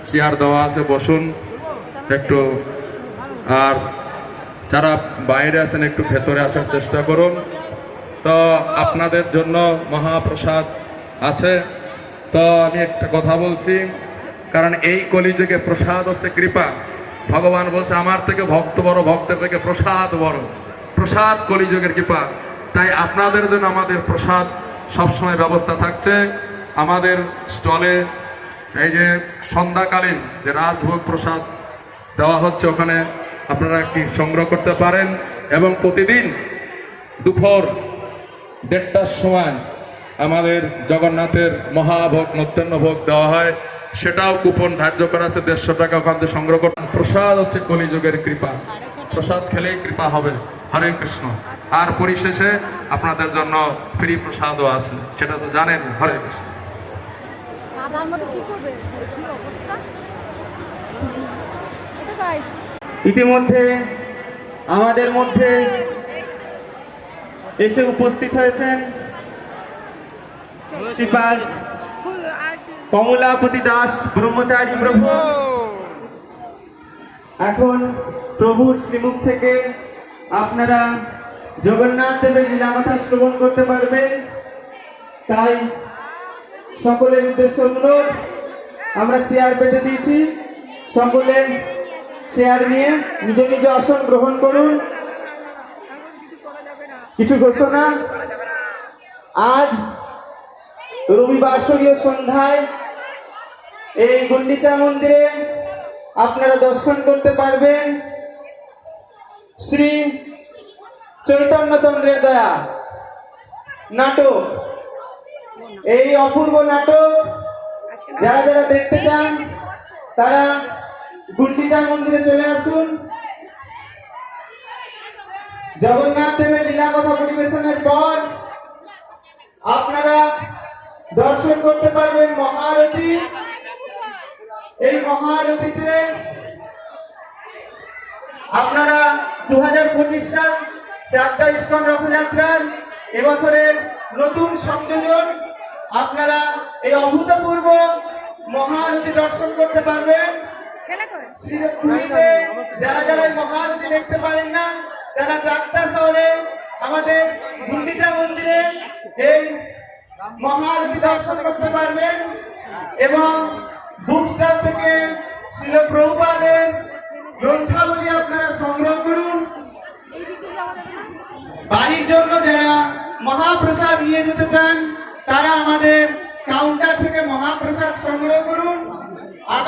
Chair দেওয়া আছে, বসুন একটু। আর যারা বাইরে আছেন একটু ভেতরে আসার চেষ্টা করুন। তো আপনাদের জন্য মহাপ্রসাদ আছে। তো আমি একটা কথা বলছি, কারণ এই কলিযুগে প্রসাদ হচ্ছে কৃপা। ভগবান বলছে আমার থেকে ভক্ত বড়, ভক্তের থেকে প্রসাদ বড়। প্রসাদ কলিযুগের কৃপা। তাই আপনাদের জন্য আমাদের প্রসাদ সবসময় ব্যবস্থা থাকছে। আমাদের স্টলে এই যে সন্ধ্যাকালীন যে রাজভোগ প্রসাদ দেওয়া হচ্ছে, ওখানে আপনারা কি সংগ্রহ করতে পারেন। এবং প্রতিদিন দুপুর 1:30টার সময় আমাদের জগন্নাথের মহাভোগ মধ্যাহ্ন ভোগ দেওয়া হয়, সেটাও কুপন ধার্য করা আছে, 150 টাকা ওখান থেকে সংগ্রহ করতে। প্রসাদ হচ্ছে কলিযুগের কৃপা, প্রসাদ খেলেই কৃপা হবে। হরে কৃষ্ণ। আর পরিশেষে আপনাদের জন্য ফ্রি প্রসাদও আছে, সেটা তো জানেন। হরে কৃষ্ণ। ইতিমধ্যে আমাদের মধ্যে এসে উপস্থিত হয়েছেন শ্রীপাদ কমলাপতি দাস ব্রহ্মচারী প্রভু। এখন প্রভুর শ্রীমুখ থেকে আপনারা জগন্নাথ দেবের লীলাকথা শ্রবণ করতে পারবেন। তাই সকলের উদ্দেশ্য অনুরোধ, আমরা চেয়ার পেতে দিয়েছি, সকলে চেয়ার নিয়ে নিজ নিজ আসন গ্রহণ করুন। কিছু ঘোষণা। আজ রবিবাসরীয় সন্ধ্যায় এই গুন্ডিচা মন্দিরে আপনারা দর্শন করতে পারবেন শ্রী চৈতন্যচন্দ্রের দয়া নাটক। এই অপূর্ব নাটক যারা যারা দেখতে চান তারা গুন্ডিচা মন্দিরে চলে আসুন। জগন্নাথ দেবের লীলাকথা পরিবেশনের পর আপনারা দর্শন করতে পারবেন মহারতি। এই মহারতিতে আপনারা 2025 সাল চাকদা ইস্কন রথযাত্রার এবছরের নতুন সংযোজন, আপনারা এই অভূতপূর্ব মহারতি দর্শন করতে পারবেন। যারা যারা মহারতি দেখতে পারেন না, তারা চাকদা শহরে আমাদের গুন্ডিচা মন্দিরে এই মহারতি দর্শন করতে পারবেন। এবং বুক স্টল থেকে শ্রীল প্রভুপাদের গ্রন্থাবলী আপনারা সংগ্রহ করুন। বাড়ির জন্য যারা মহাপ্রসাদ নিয়ে যেতে চান, তারা আমাদের কাউন্টার থেকে মহাপ্রসাদ সংগ্রহ করুন। আগামী